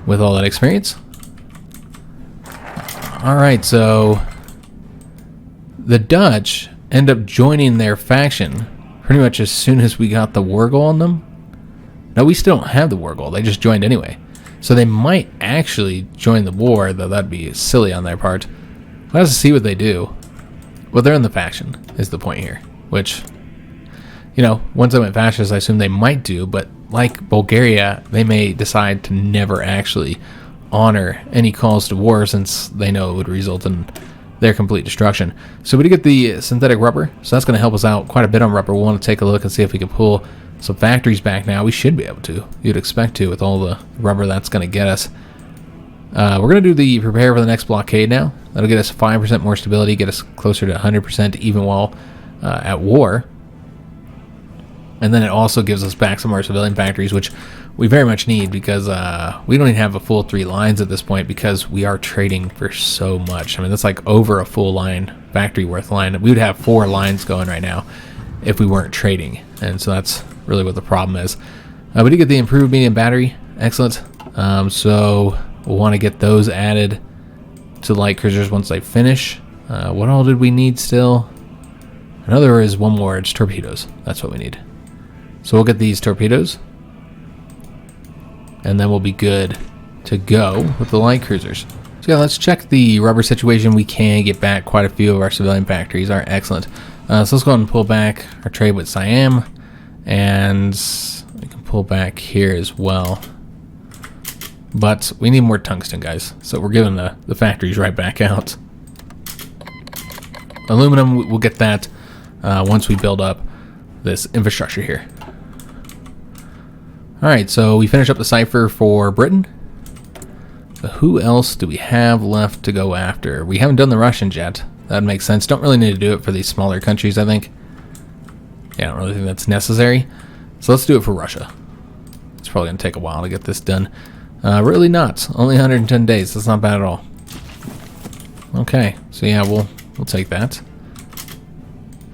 Speaker 1: with all that experience. Alright, so the Dutch end up joining their faction pretty much as soon as we got the war goal on them. No, we still don't have the war goal. They just joined anyway. So they might actually join the war, though that'd be silly on their part. We'll have to see what they do. Well, they're in the faction, is the point here. Which, you know, once they went fascist, I assume they might do, but like Bulgaria, they may decide to never actually honor any calls to war since they know it would result in their complete destruction. So we did get the synthetic rubber, so that's going to help us out quite a bit on rubber. We'll want to take a look and see if we can pull some factories back now. We should be able to. You'd expect to with all the rubber that's going to get us. We're going to do the prepare for the next blockade now. That'll get us 5% more stability, get us closer to 100% even while at war. And then it also gives us back some more civilian factories, which we very much need because we don't even have a full 3 lines at this point because we are trading for so much. I mean, that's like over a full line, factory worth line. We would have 4 lines going right now if we weren't trading. And so that's really what the problem is. We did get the improved medium battery. Excellent. So we'll want to get those added to light cruisers once they finish. What all did we need still? I know there is one more. It's torpedoes. That's what we need. So we'll get these torpedoes. And then we'll be good to go with the light cruisers. So yeah, let's check the rubber situation. We can get back quite a few of our civilian factories. Are excellent. So let's go ahead and pull back our trade with Siam. And we can pull back here as well. But we need more tungsten, guys. So we're giving the factories right back out. Aluminum, we'll get that once we build up this infrastructure here. Alright, so we finish up the cipher for Britain. So who else do we have left to go after? We haven't done the Russians yet. That makes sense. Don't really need to do it for these smaller countries, I think. Yeah, I don't really think that's necessary. So let's do it for Russia. It's probably going to take a while to get this done. Really not. Only 110 days. That's not bad at all. Okay, so yeah, we'll take that.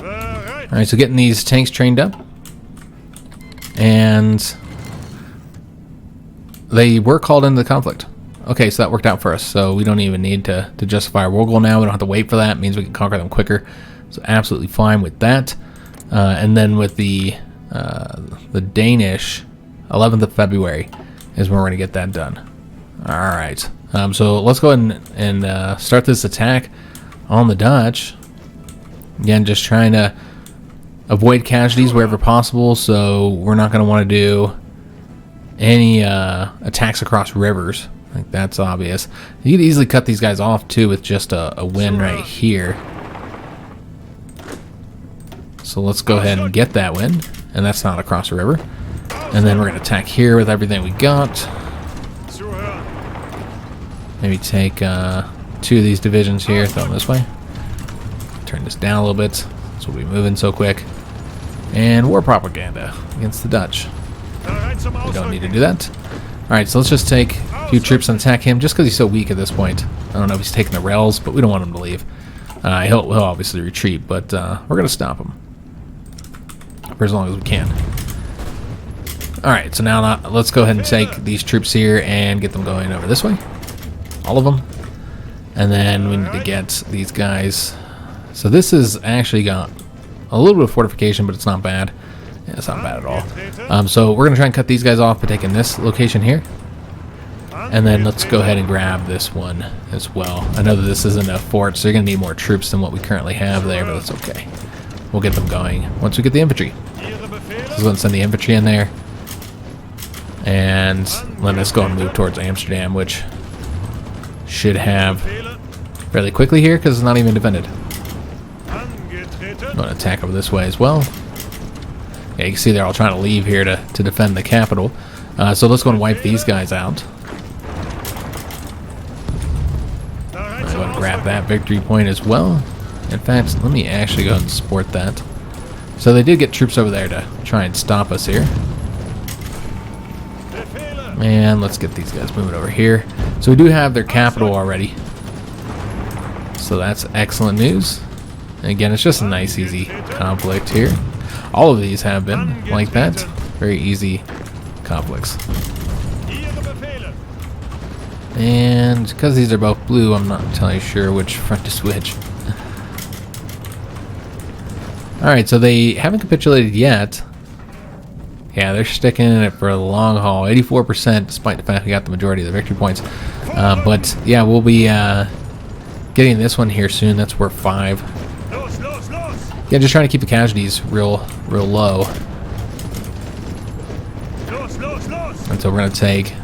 Speaker 1: Alright, so getting these tanks trained up. And they were called into the conflict. Okay, so that worked out for us. So we don't even need to justify our war goal now. We don't have to wait for that. It means we can conquer them quicker. So absolutely fine with that. And then with the Danish, 11th of February is when we're going to get that done. Alright. So let's go ahead and start this attack on the Dutch. Again, just trying to avoid casualties wherever possible. So we're not going to want to do any attacks across rivers. I think that's obvious. You could easily cut these guys off too with just a win right here. So let's go ahead and get that win. And that's not across the river. And then we're going to attack here with everything we got. Maybe take 2 of these divisions here, throw them this way. Turn this down a little bit, so we'll be moving so quick. And war propaganda against the Dutch. We don't need to do that. Alright, so let's just take a few troops and attack him, just because he's so weak at this point. I don't know if he's taking the rails, but we don't want him to leave. He'll obviously retreat, but we're going to stop him. For as long as we can. Alright, so now let's go ahead and take these troops here and get them going over this way. All of them. And then we need to get these guys. So this has actually got a little bit of fortification, but it's not bad. Yeah, it's not bad at all. So we're going to try and cut these guys off by taking this location here. And then let's go ahead and grab this one as well. I know that this isn't a fort, so you're going to need more troops than what we currently have there, but that's okay. We'll get them going once we get the infantry. So let's go and send the infantry in there. And let us go and move towards Amsterdam, which should have fairly quickly here because it's not even defended. I'm going to attack over this way as well. Yeah, you can see they're all trying to leave here to defend the capital. So let's go and wipe these guys out. I'm going to grab that victory point as well. In fact, let me actually go ahead and support that. So they did get troops over there to try and stop us here. And let's get these guys moving over here. So we do have their capital already. So that's excellent news. And again, it's just a nice, easy conflict here. All of these have been like that. Very easy conflicts. And because these are both blue, I'm not entirely sure which front to switch. Alright, so they haven't capitulated yet. Yeah, they're sticking in it for a long haul. 84%, despite the fact we got the majority of the victory points. But yeah, we'll be getting this one here soon. That's worth 5. Yeah, just trying to keep the casualties real low. And so we're going to take...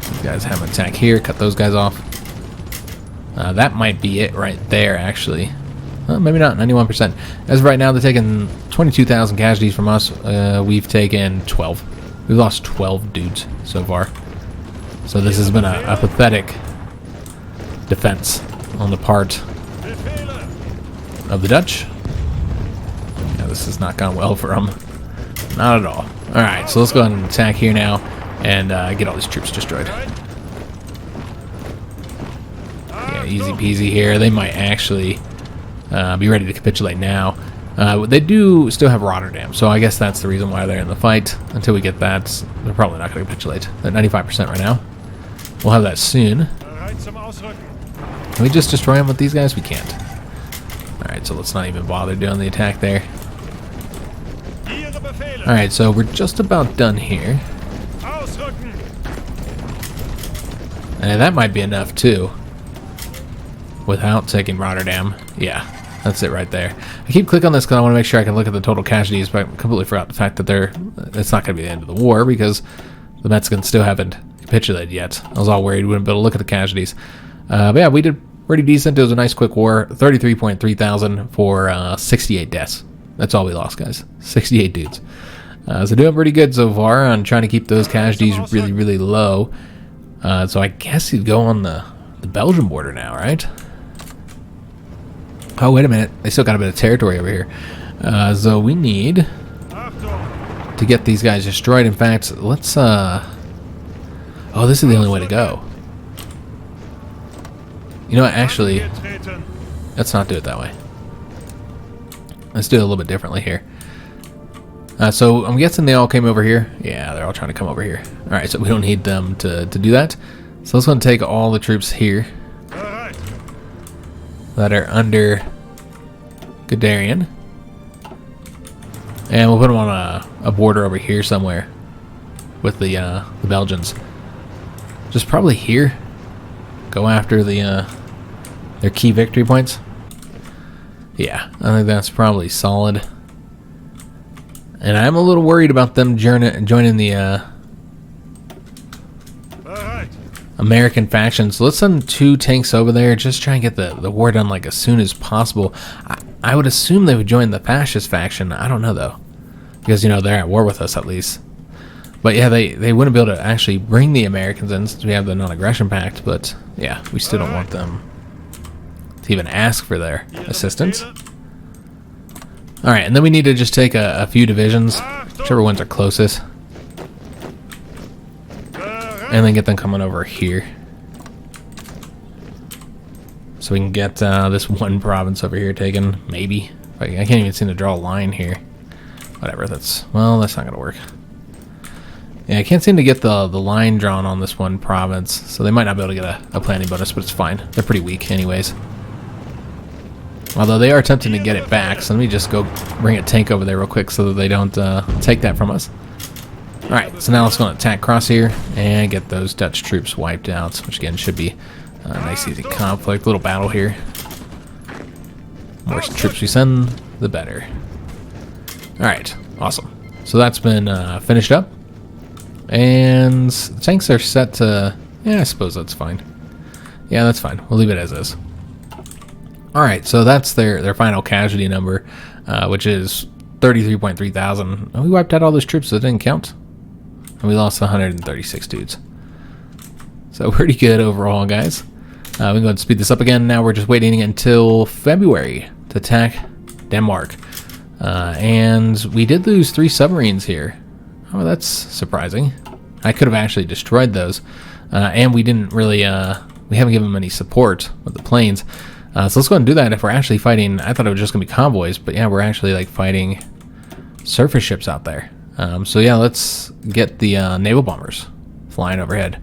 Speaker 1: These guys have an attack here. Cut those guys off. That might be it right there, actually. Well, maybe not. 91%. As of right now, they're taking 22,000 casualties from us. We've taken 12. We've lost 12 dudes so far. So this has been a pathetic defense on the part of the Dutch. Yeah, this has not gone well for them. Not at all. Alright, so let's go ahead and attack here now and get all these troops destroyed. Yeah, easy peasy here. They might actually be ready to capitulate now. They do still have Rotterdam, so I guess that's the reason why they're in the fight. Until we get that, they're probably not going to capitulate. They're 95% right now. We'll have that soon. Can we just destroy them with these guys? We can't. Alright, so let's not even bother doing the attack there. Alright, so we're just about done here. And that might be enough too. Without taking Rotterdam. Yeah, that's it right there. I keep clicking on this because I want to make sure I can look at the total casualties, but I completely forgot the fact that it's not going to be the end of the war because the Mexicans still haven't capitulated yet. I was all worried we wouldn't be able to look at the casualties. But yeah, we did pretty decent. It was a nice quick war. 33.3 thousand for 68 deaths. That's all we lost, guys. 68 dudes. So doing pretty good so far on trying to keep those casualties really low. So I guess you'd go on the Belgian border now, right? Oh, wait a minute. They still got a bit of territory over here. So we need to get these guys destroyed. In fact, let's... Oh, this is the only way to go. You know what? Actually, let's not do it that way. Let's do it a little bit differently here. So I'm guessing they all came over here. Yeah, they're all trying to come over here. Alright, so we don't need them to do that. So let's go and take all the troops here that are under Guderian. And we'll put them on a border over here somewhere with the Belgians. Just probably here. Go after their key victory points. Yeah, I think that's probably solid. And I'm a little worried about them joining the American faction. So let's send 2 tanks over there. Just try and get the war done like as soon as possible. I would assume they would join the fascist faction. I don't know though, because you know they're at war with us at least. But yeah, they wouldn't be able to actually bring the Americans in since we have the non-aggression pact. But yeah, we still don't want them to even ask for their assistance. Alright, and then we need to just take a few divisions, whichever ones are closest, and then get them coming over here. So we can get this one province over here taken, maybe. I can't even seem to draw a line here. Whatever, that's not going to work. Yeah, I can't seem to get the line drawn on this one province, so they might not be able to get a planning bonus, but it's fine. They're pretty weak anyways. Although they are attempting to get it back, so let me just go bring a tank over there real quick so that they don't take that from us. Alright, so now let's go and attack across here and get those Dutch troops wiped out, which again should be a nice easy conflict. Little battle here. The more troops we send, the better. Alright, awesome. So that's been finished up. And the tanks are set to... Yeah, I suppose that's fine. Yeah, that's fine. We'll leave it as is. Alright, so that's their final casualty number, which is 33.3 thousand. We wiped out all those troops that didn't count. And we lost 136 dudes. So pretty good overall, guys. We can go ahead and speed this up again. Now we're just waiting until February to attack Denmark. And we did lose 3 submarines here. Oh, that's surprising. I could have actually destroyed those. And we didn't really, we haven't given them any support with the planes. So let's go ahead and do that if we're actually fighting. I thought it was just going to be convoys, but yeah, we're actually like fighting surface ships out there. So yeah, let's get the Naval Bombers flying overhead.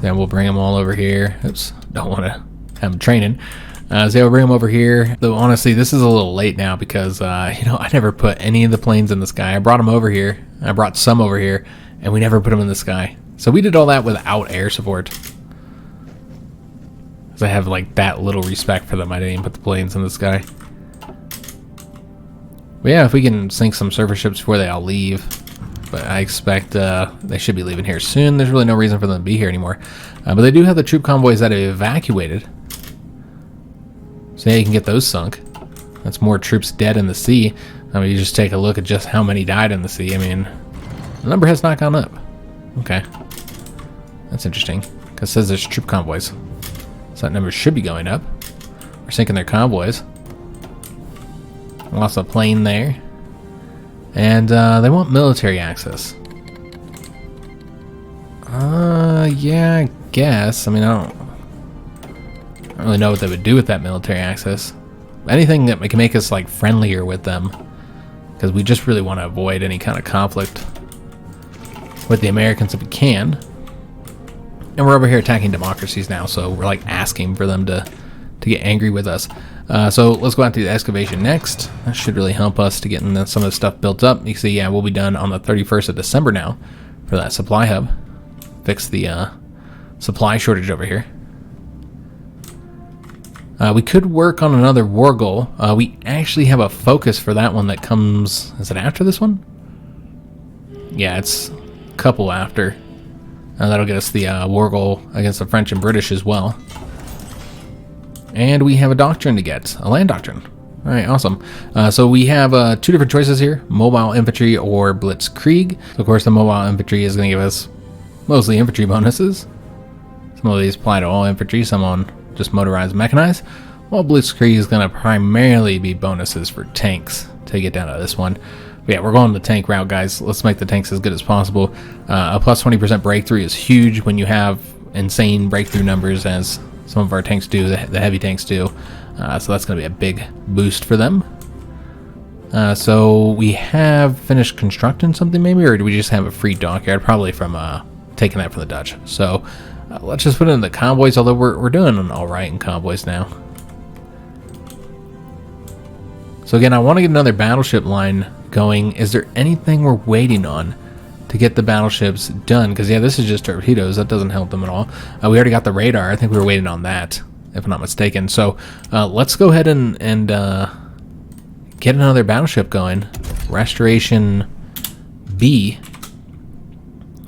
Speaker 1: Then we'll bring them all over here. Oops, don't want to have them training. So yeah, we'll bring them over here. Though honestly, this is a little late now because, you know, I never put any of the planes in the sky. I brought them over here. I brought some over here, and we never put them in the sky. So we did all that without air support. Because I have like that little respect for them. I didn't even put the planes in the sky. But yeah, if we can sink some surface ships before they all leave. But I expect they should be leaving here soon. There's really no reason for them to be here anymore. But they do have the troop convoys that have evacuated. So yeah, you can get those sunk. That's more troops dead in the sea. I mean, you just take a look at just how many died in the sea. I mean, the number has not gone up. Okay. That's interesting. Because it says there's troop convoys. So that number should be going up. We're sinking their convoys. Lost a plane there. And they want military access. Yeah, I guess. I mean, I don't really know what they would do with that military access. Anything that can make us like friendlier with them. Because we just really want to avoid any kind of conflict with the Americans if we can. And we're over here attacking democracies now, so we're like asking for them to get angry with us. So let's go out to the excavation next. That should really help us to getting some of the stuff built up. You can see, yeah, we'll be done on the 31st of December now for that supply hub. Fix the supply shortage over here. We could work on another war goal. We actually have a focus for that one that comes... Is it after this one? Yeah, it's a couple after. That'll get us the war goal against the French and British as well. And we have a doctrine to get, a land doctrine. All right, awesome. So we have two different choices here, mobile infantry or Blitzkrieg. So of course, the mobile infantry is going to give us mostly infantry bonuses. Some of these apply to all infantry, some on just motorized mechanized. While Blitzkrieg is going to primarily be bonuses for tanks to get down to this one. But yeah, we're going the tank route, guys. Let's make the tanks as good as possible. A plus 20% breakthrough is huge when you have insane breakthrough numbers as some of our tanks do, the heavy tanks do. So that's going to be a big boost for them. So we have finished constructing something maybe, or do we just have a free dockyard? Probably from taking that from the Dutch. So let's just put it in the convoys, although we're doing an alright in convoys now. So again, I want to get another battleship line going. Is there anything we're waiting on to get the battleships done? Because yeah, this is just torpedoes. That doesn't help them at all. We already got the radar. I think we were waiting on that, if I'm not mistaken. So let's go ahead and get another battleship going. Restoration B.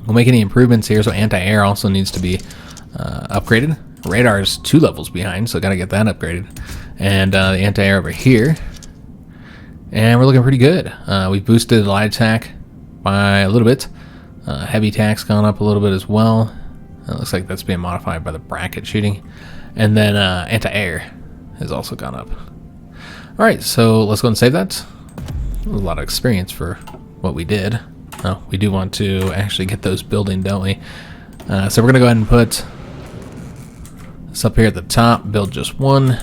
Speaker 1: We'll make any improvements here. So anti-air also needs to be upgraded. Radar is 2 levels behind, so got to get that upgraded. And the anti-air over here. And we're looking pretty good. We've boosted light attack by a little bit. Heavy attack's gone up a little bit as well. It looks like that's being modified by the bracket shooting. And then anti-air has also gone up. Alright, so let's go and save that. A lot of experience for what we did. Oh, we do want to actually get those building, don't we? So we're going to go ahead and put this up here at the top, build just one.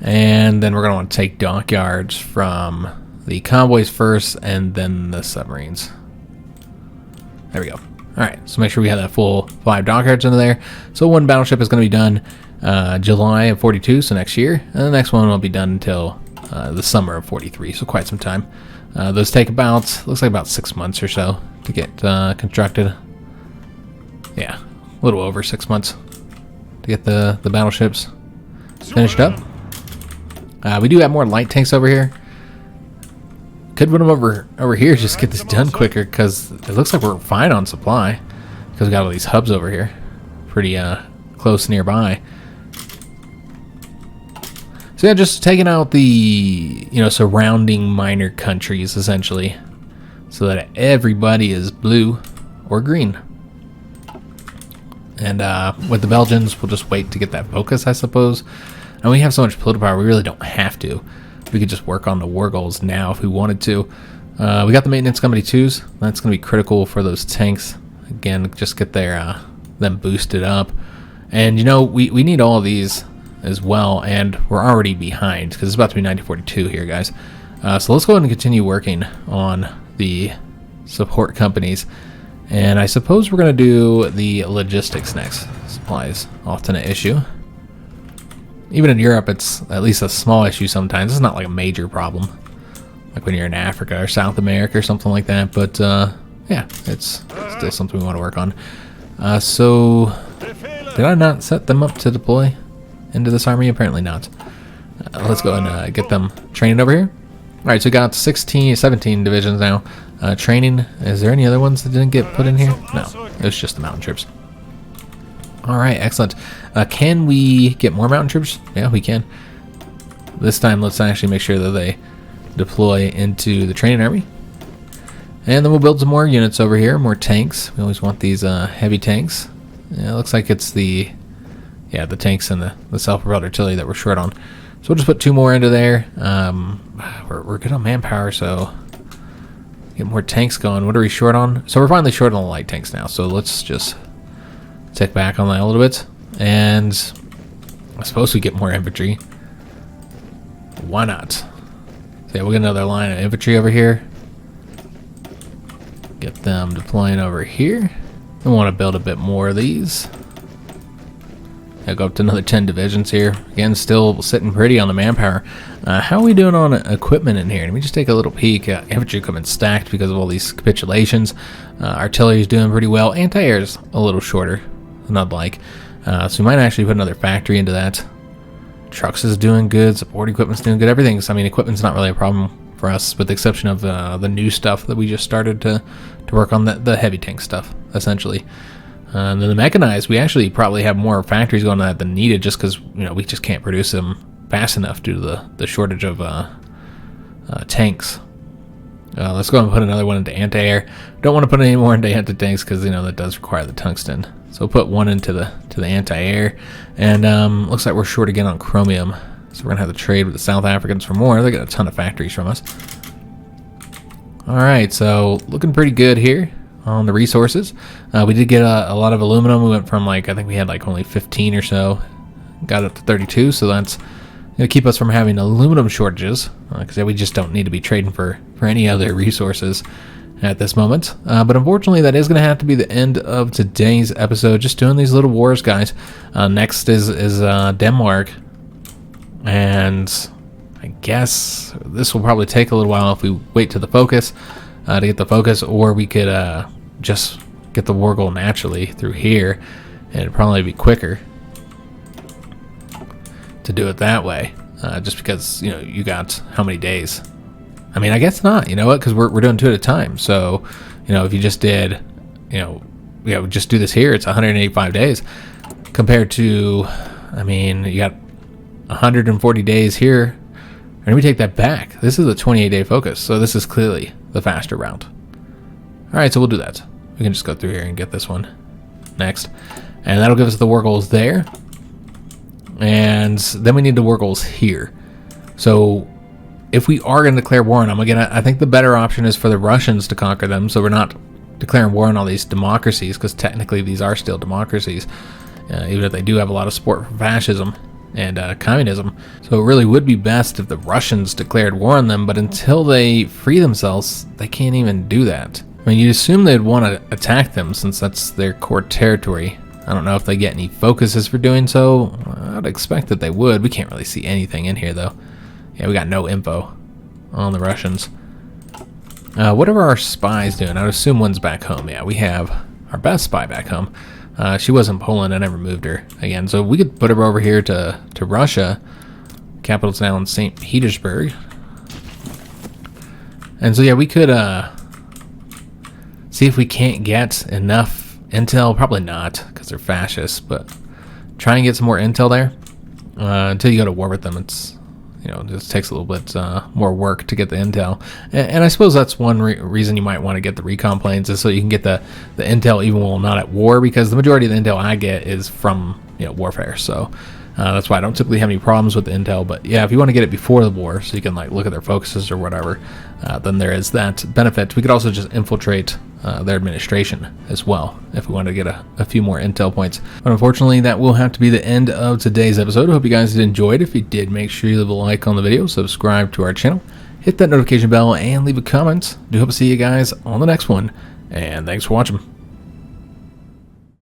Speaker 1: And then we're going to want to take dockyards from the convoys first and then the submarines. There we go. Alright, so make sure we have that full 5 dockyards into there. So one battleship is going to be done July of 42, so next year. And the next one won't be done until the summer of 43, so quite some time. Those take about, looks like about 6 months or so to get constructed. Yeah, a little over 6 months to get the battleships finished up. We do have more light tanks over here. Could put them over here, just get this done quicker, because it looks like we're fine on supply. Because we got all these hubs over here. Pretty close nearby. So yeah, just taking out the, surrounding minor countries, essentially. So that everybody is blue or green. And with the Belgians, we'll just wait to get that focus, I suppose. And we have so much political power, we really don't have to. We could just work on the war goals now if we wanted to. We got the maintenance company 2s. That's going to be critical for those tanks. again, just get their them boosted up. And you know, we need all of these as well, and we're already behind because it's about to be 1942 here, guys. So let's go ahead and continue working on the support companies, and I suppose we're going to do the logistics next. Supplies often an issue. Even in Europe, it's at least a small issue sometimes. It's not like a major problem, like when you're in Africa or South America or something like that. But yeah, it's still something we want to work on. So did I not set them up to deploy into this army? Apparently not. Let's go and get them training over here. Alright, so we got 17 divisions now. Training, is there any other ones that didn't get put in here? No, it was just the mountain troops. Alright, excellent. Can we get more mountain troops? Yeah, we can. This time, let's actually make sure that they deploy into the training army. And then we'll build some more units over here, more tanks. We always want these heavy tanks. Yeah, it looks like it's the tanks and the self-propelled artillery that we're short on. So we'll just put 2 more into there. We're good on manpower, so get more tanks going. What are we short on? So we're finally short on the light tanks now. So let's just tick back on that a little bit. And I suppose we get more infantry. Why not? So yeah, we'll get another line of infantry over here. Get them deploying over here. We want to build a bit more of these. I'll go up to another 10 divisions here. Again, still sitting pretty on the manpower. How are we doing on equipment in here? Let me just take a little peek. Infantry equipment stacked because of all these capitulations. Artillery is doing pretty well. Anti-air is a little shorter than I'd like. So we might actually put another factory into that. Trucks is doing good. Support equipment's doing good. Everything's, I mean, equipment's not really a problem for us, with the exception of the new stuff that we just started to work on, the heavy tank stuff, essentially. And then the mechanized, we actually probably have more factories going on that than needed, just because, you know, we just can't produce them fast enough due to the shortage of tanks. Let's go and put another one into anti-air. Don't want to put any more into anti-tanks because, you know, that does require the tungsten. So we'll put one into the anti-air, and looks like we're short again on chromium. So we're gonna have to trade with the South Africans for more. They got a ton of factories from us. All right, so looking pretty good here on the resources. We did get a lot of aluminum. We went from, like, I think we had like only 15 or so, got up to 32, so that's gonna keep us from having aluminum shortages, because we just don't need to be trading for any other resources at this moment. But unfortunately, that is gonna have to be the end of today's episode. Just doing these little wars, guys. Next is Denmark, and I guess this will probably take a little while if we wait to the focus to get the focus, or we could just get the war goal naturally through here, and it'd probably be quicker to do it that way, just because, you know, you got how many days? I mean, I guess not, you know what, because we're doing 2 at a time. So, you know, if you just did, you know, just do this here, it's 185 days compared to, I mean, you got 140 days here. And we take that back. This is a 28-day focus, so this is clearly the faster route. All right, so we'll do that. We can just go through here and get this one next, and that'll give us the war goals there. And then we need the war goals here. So if we are going to declare war on them, again, I think the better option is for the Russians to conquer them, so we're not declaring war on all these democracies, because technically these are still democracies, even if they do have a lot of support for fascism and communism. So it really would be best if the Russians declared war on them, but until they free themselves, they can't even do that. I mean, you'd assume they'd want to attack them since that's their core territory. I don't know if they get any focuses for doing so. I'd expect that they would. We can't really see anything in here, though. Yeah, we got no info on the Russians. What are our spies doing? I would assume one's back home. Yeah, we have our best spy back home. She was in Poland. I never moved her again. So we could put her over here to Russia. Capital's now in St. Petersburg. And so, yeah, we could see if we can't get enough intel. Probably not, because they're fascists, but try and get some more intel there. Until you go to war with them, it's, you know, it just takes a little bit more work to get the intel. And I suppose that's one reason you might want to get the recon planes, is so you can get the intel even while not at war, because the majority of the intel I get is from, you know, warfare. So That's why I don't typically have any problems with the intel. But yeah, if you want to get it before the war, so you can like look at their focuses or whatever, then there is that benefit. We could also just infiltrate their administration as well if we want to get a few more intel points. But unfortunately, that will have to be the end of today's episode. I hope you guys did enjoy it. If you did, make sure you leave a like on the video, subscribe to our channel, hit that notification bell, and leave a comment. Do hope to see you guys on the next one, and thanks for watching.